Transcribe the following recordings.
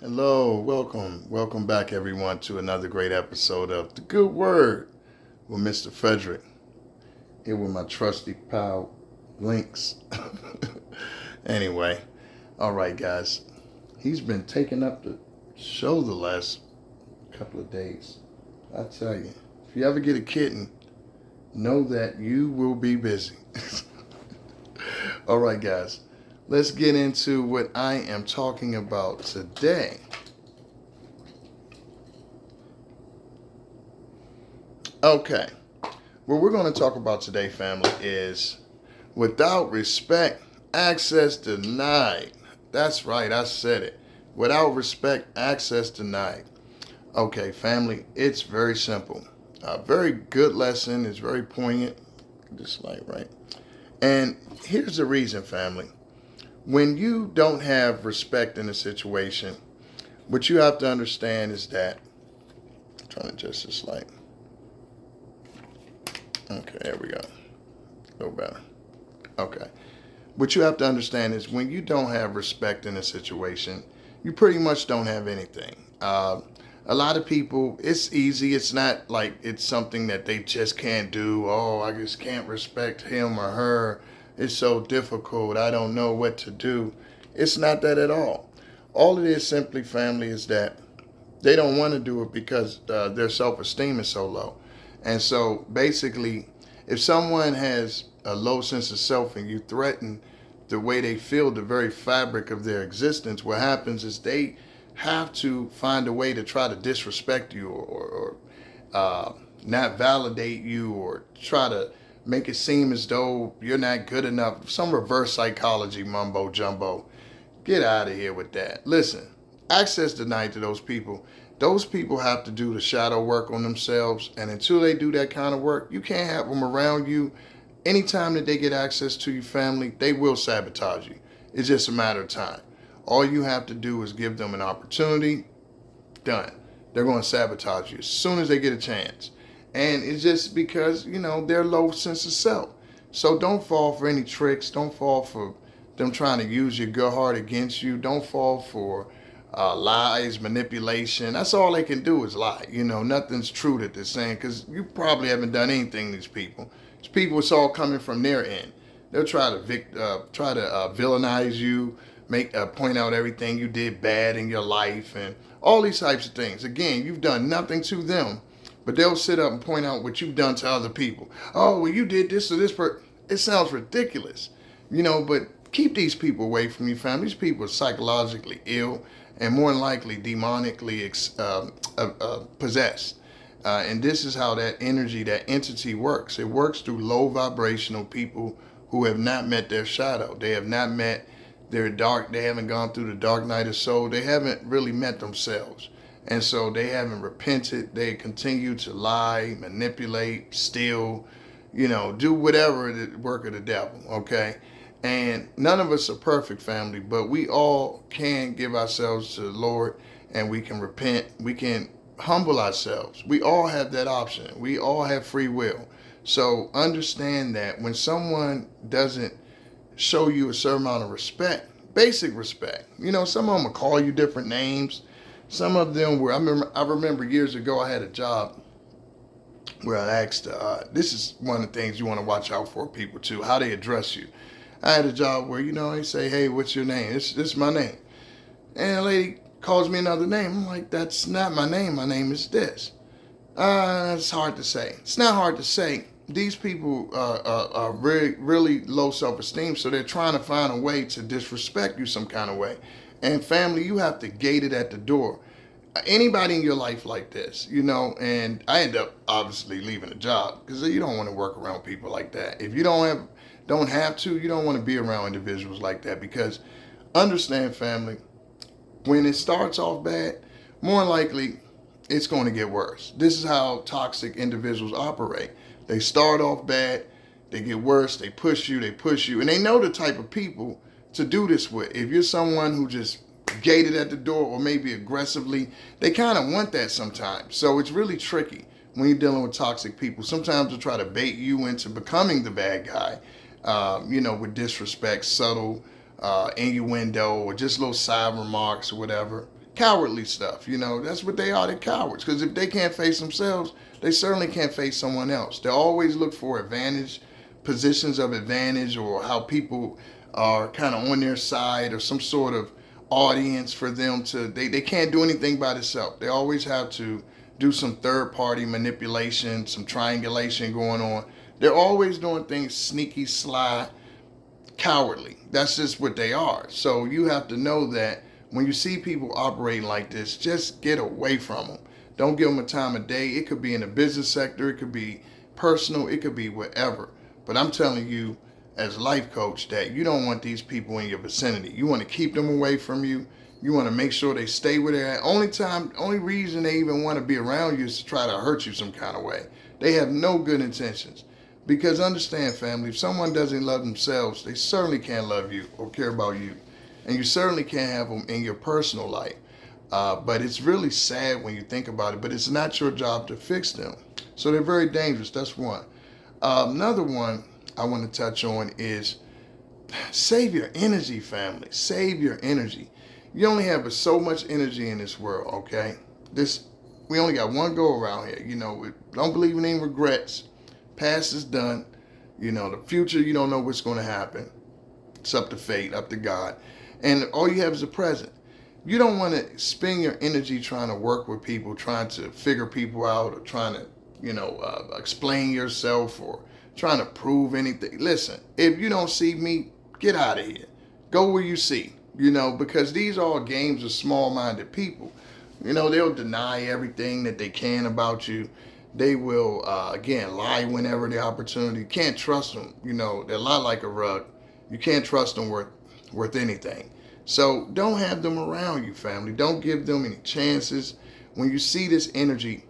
Hello, welcome back everyone to another great episode of The Good Word with Mr. Frederick. Here with my trusty pal, Links. Anyway, all right, guys. He's been taking up the show the last couple of days. I tell you, if you ever get a kitten, know that you will be busy. All right, guys. Let's get into what I am talking about today. Okay. What we're going to talk about today, family, is without respect, access denied. That's right, I said it. Without respect, access denied. Okay, family, it's very simple. A very good lesson. It's very poignant. Just like, right? And here's the reason, family. When you don't have respect in a situation, what you have to understand is that, I'm trying to adjust this light. Okay, there we go. A little better. Okay. What you have to understand is when you don't have respect in a situation, you pretty much don't have anything. A lot of people, it's easy. It's not like it's something that they just can't do. Oh, I just can't respect him or her. It's so difficult. I don't know what to do. It's not that at all. All it is simply, family, is that they don't want to do it because their self-esteem is so low. And so basically, if someone has a low sense of self and you threaten the way they feel, the very fabric of their existence, what happens is they have to find a way to try to disrespect you or not validate you or try to make it seem as though you're not good enough. Some reverse psychology mumbo jumbo. Get out of here with that. Listen, access denied to those people. Those people have to do the shadow work on themselves. And until they do that kind of work, you can't have them around you. Anytime that they get access to your family, they will sabotage you. It's just a matter of time. All you have to do is give them an opportunity. Done. They're going to sabotage you as soon as they get a chance. And it's just because, they're low sense of self. So don't fall for any tricks. Don't fall for them trying to use your good heart against you. Don't fall for lies, manipulation. That's all they can do is lie. Nothing's true that they're saying because you probably haven't done anything to these people. These people, it's all coming from their end. They'll try to villainize you, point out everything you did bad in your life and all these types of things. Again, you've done nothing to them, but they'll sit up and point out what you've done to other people. Oh, well, you did this to this person. It sounds ridiculous, but keep these people away from your family. These people are psychologically ill and more than likely demonically possessed. And this is how that energy, that entity works. It works through low vibrational people who have not met their shadow. They have not met their dark. They haven't gone through the dark night of soul. They haven't really met themselves. And so they haven't repented. They continue to lie, manipulate, steal, do whatever the work of the devil, okay? And none of us are perfect, family, but we all can give ourselves to the Lord and we can repent. We can humble ourselves. We all have that option. We all have free will. So understand that when someone doesn't show you a certain amount of respect, basic respect, some of them will call you different names. Some of them were, I remember years ago, I had a job where I asked, this is one of the things you want to watch out for people too, how they address you. I had a job where, they say, hey, what's your name? This is my name. And a lady calls me another name. I'm like, that's not my name. My name is this. It's hard to say. It's not hard to say. These people are really, really low self-esteem, so they're trying to find a way to disrespect you some kind of way. And family, you have to gate it at the door. Anybody in your life like this, and I end up obviously leaving a job because you don't want to work around people like that. If you don't have to, you don't want to be around individuals like that because understand, family, when it starts off bad, more likely it's going to get worse. This is how toxic individuals operate. They start off bad, they get worse, they push you, and they know the type of people to do this with. If you're someone who just gated at the door or maybe aggressively, they kind of want that sometimes. So it's really tricky when you're dealing with toxic people. Sometimes they'll try to bait you into becoming the bad guy, with disrespect, subtle innuendo, or just little side remarks or whatever. cowardly stuff. That's what they are. They're cowards. Because if they can't face themselves, they certainly can't face someone else. They always look for advantage, positions of advantage, or how people are kind of on their side, or some sort of audience for them to, they can't do anything by themselves. They always have to do some third party manipulation, some triangulation going on. They're always doing things sneaky, sly, cowardly. That's just what they are. So you have to know that when you see people operating like this, just get away from them. Don't give them a time of day. It could be in the business sector, it could be personal, it could be whatever. But I'm telling you, as a life coach, that you don't want these people in your vicinity. You want to keep them away from you. You want to make sure they stay where they're at. Only reason they even want to be around you is to try to hurt you some kind of way. They have no good intentions. Because understand, family, if someone doesn't love themselves, they certainly can't love you or care about you. And you certainly can't have them in your personal life. But it's really sad when you think about it, but it's not your job to fix them. So they're very dangerous. That's one. Another one I want to touch on is save your energy, family. Save your energy. You only have so much energy in this world, okay? We only got one go around here. We don't believe in any regrets. Past is done. The future, you don't know what's going to happen. It's up to fate, up to God. And all you have is the present. You don't want to spend your energy trying to work with people, trying to figure people out, or trying to, explain yourself, or trying to prove anything. Listen, if you don't see me, get out of here. Go where you see, because these are all games of small-minded people. They'll deny everything that they can about you. They will, again, lie whenever the opportunity. You can't trust them. They lie like a rug. You can't trust them worth anything. So don't have them around you, family. Don't give them any chances. When you see this energy,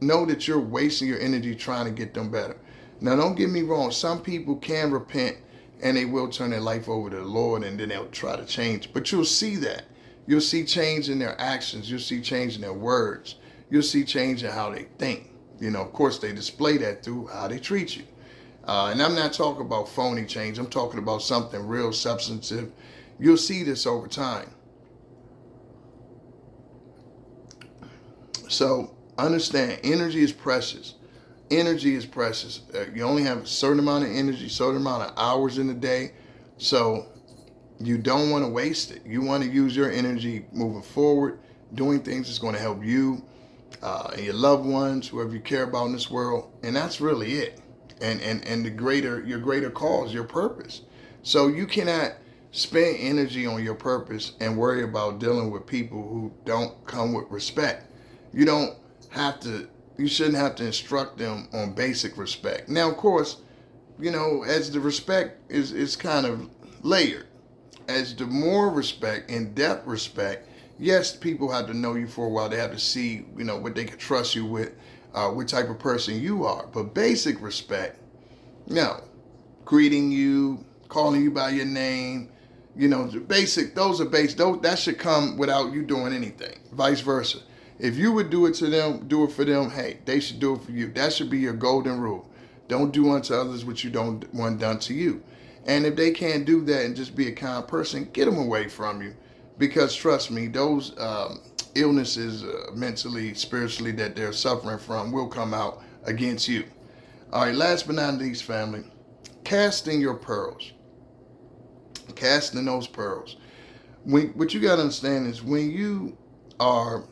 know that you're wasting your energy trying to get them better. Now, don't get me wrong. Some people can repent and they will turn their life over to the Lord, and then they'll try to change. But you'll see that. You'll see change in their actions. You'll see change in their words. You'll see change in how they think. Of course, they display that through how they treat you. And I'm not talking about phony change. I'm talking about something real substantive. You'll see this over time. So understand, energy is precious. Energy is precious. You only have a certain amount of energy, certain amount of hours in the day. So you don't want to waste it. You want to use your energy moving forward, doing things that's going to help you and your loved ones, whoever you care about in this world. And that's really it. And your greater cause, your purpose. So you cannot spend energy on your purpose and worry about dealing with people who don't come with respect. You shouldn't have to instruct them on basic respect. Now, of course, as the respect is kind of layered, as the more respect, in-depth respect, yes, people have to know you for a while. They have to see, what they can trust you with, what type of person you are. But basic respect, greeting you, calling you by your name, those are basic. That should come without you doing anything. Vice versa. If you would do it to them, do it for them, hey, they should do it for you. That should be your golden rule. Don't do unto others what you don't want done to you. And if they can't do that and just be a kind person, get them away from you. Because trust me, those illnesses, mentally, spiritually, that they're suffering from will come out against you. All right, last but not least, family, casting your pearls. Casting those pearls. What you got to understand is when you are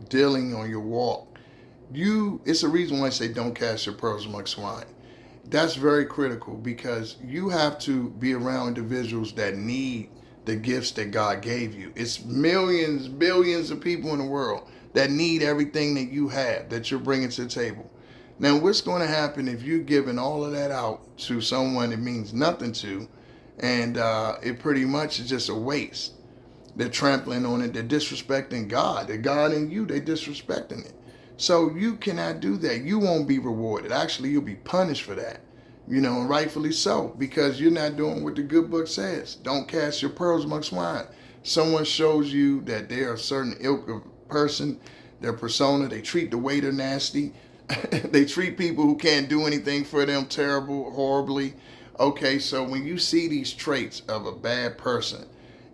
dealing on your walk, it's a reason why I say don't cast your pearls among swine. That's very critical, because you have to be around individuals that need the gifts that God gave you. It's millions, billions of people in the world that need everything that you have, that you're bringing to the table. Now, what's going to happen if you're giving all of that out to someone it means nothing to, and it pretty much is just a waste? They're trampling on it. They're disrespecting God. The God in you, they're disrespecting it. So you cannot do that. You won't be rewarded. Actually, you'll be punished for that. And rightfully so, because you're not doing what the good book says. Don't cast your pearls among swine. Someone shows you that they're a certain ilk of person, their persona, they treat the waiter nasty. They treat people who can't do anything for them terrible, horribly. Okay, so when you see these traits of a bad person,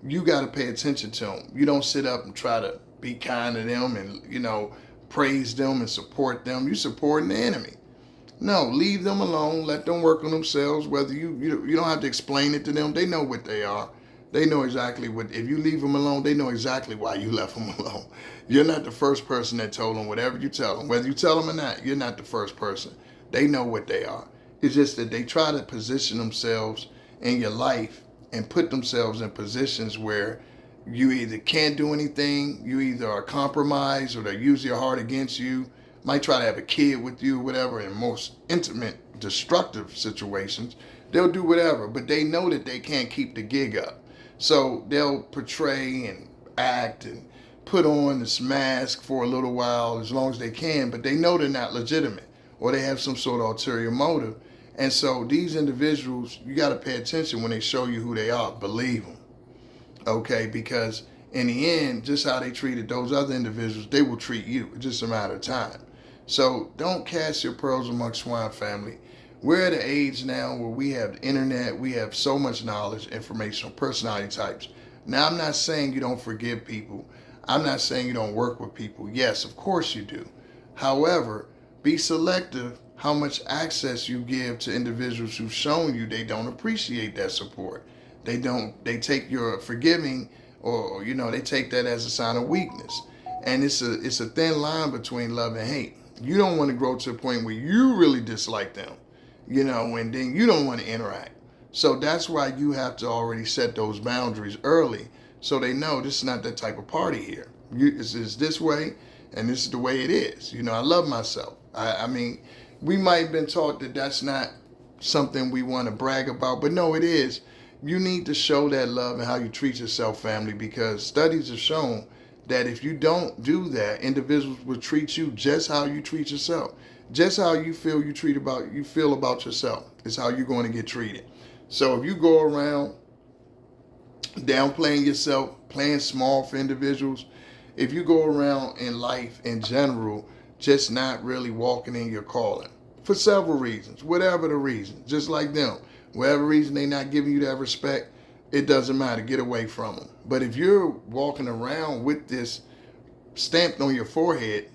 you got to pay attention to them. You don't sit up and try to be kind to them and, praise them and support them. You're supporting the enemy. No, leave them alone. Let them work on themselves. Whether you don't have to explain it to them. They know what they are. They know exactly what. If you leave them alone, they know exactly why you left them alone. You're not the first person that told them whatever you tell them. Whether you tell them or not, you're not the first person. They know what they are. It's just that they try to position themselves in your life and put themselves in positions where you either can't do anything, you either are compromised, or they use your heart against you. Might try to have a kid with you, whatever. In most intimate, destructive situations, they'll do whatever, but they know that they can't keep the gig up. So they'll portray and act and put on this mask for a little while as long as they can, but they know they're not legitimate or they have some sort of ulterior motive. And so these individuals, you got to pay attention when they show you who they are. Believe them, okay? Because in the end, just how they treated those other individuals, they will treat you. It's just a matter of time. So don't cast your pearls amongst swine, family. We're at an age now where we have the internet, we have so much knowledge, information on personality types. Now, I'm not saying you don't forgive people. I'm not saying you don't work with people. Yes, of course you do. However, be selective how much access you give to individuals who've shown you they don't appreciate that support. They take your forgiving or they take that as a sign of weakness. And it's a thin line between love and hate. You don't want to grow to a point where you really dislike them, and then you don't want to interact. So that's why you have to already set those boundaries early so they know this is not that type of party here. It's this way, and this is the way it is. I love myself. I mean, we might have been taught that that's not something we want to brag about, but no, it is. You need to show that love and how you treat yourself, family, because studies have shown that if you don't do that, individuals will treat you just how you treat yourself. Just how you feel about yourself is how you're going to get treated. So if you go around downplaying yourself, playing small for individuals, if you go around in life in general, just not really walking in your calling for several reasons, whatever the reason, just like them, whatever reason they not giving you that respect, it doesn't matter. Get away from them. But if you're walking around with this stamped on your forehead,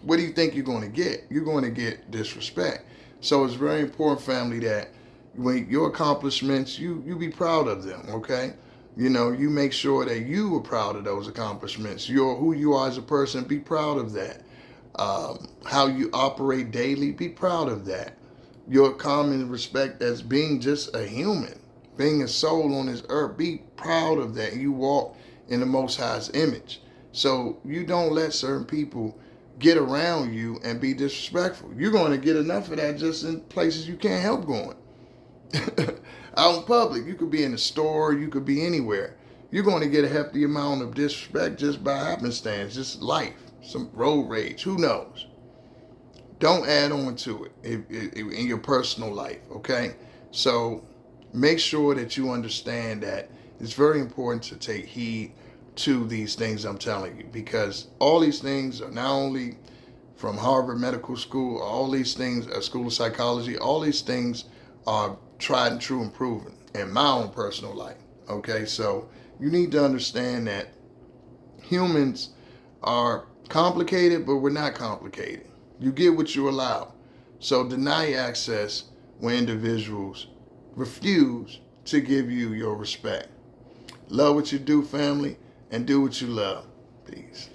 what do you think you're going to get? You're going to get disrespect. So it's very important, family, that when your accomplishments, you be proud of them, okay? You make sure that you are proud of those accomplishments. Who you are as a person, be proud of that. How you operate daily, be proud of that. Your common respect as being just a human, being a soul on this earth, be proud of that. You walk in the Most High's image. So you don't let certain people get around you and be disrespectful. You're going to get enough of that just in places you can't help going. Out in public, you could be in the store, you could be anywhere. You're going to get a hefty amount of disrespect just by happenstance, just life, some road rage, who knows? Don't add on to it in your personal life, okay? So make sure that you understand that it's very important to take heed to these things I'm telling you, because all these things are not only from Harvard Medical School, all these things, a School of Psychology, all these things are tried and true and proven in my own personal life, okay? So you need to understand that humans are complicated, but we're not complicated. You get what you allow. So deny access when individuals refuse to give you your respect. Love what you do, family, and do what you love. Peace.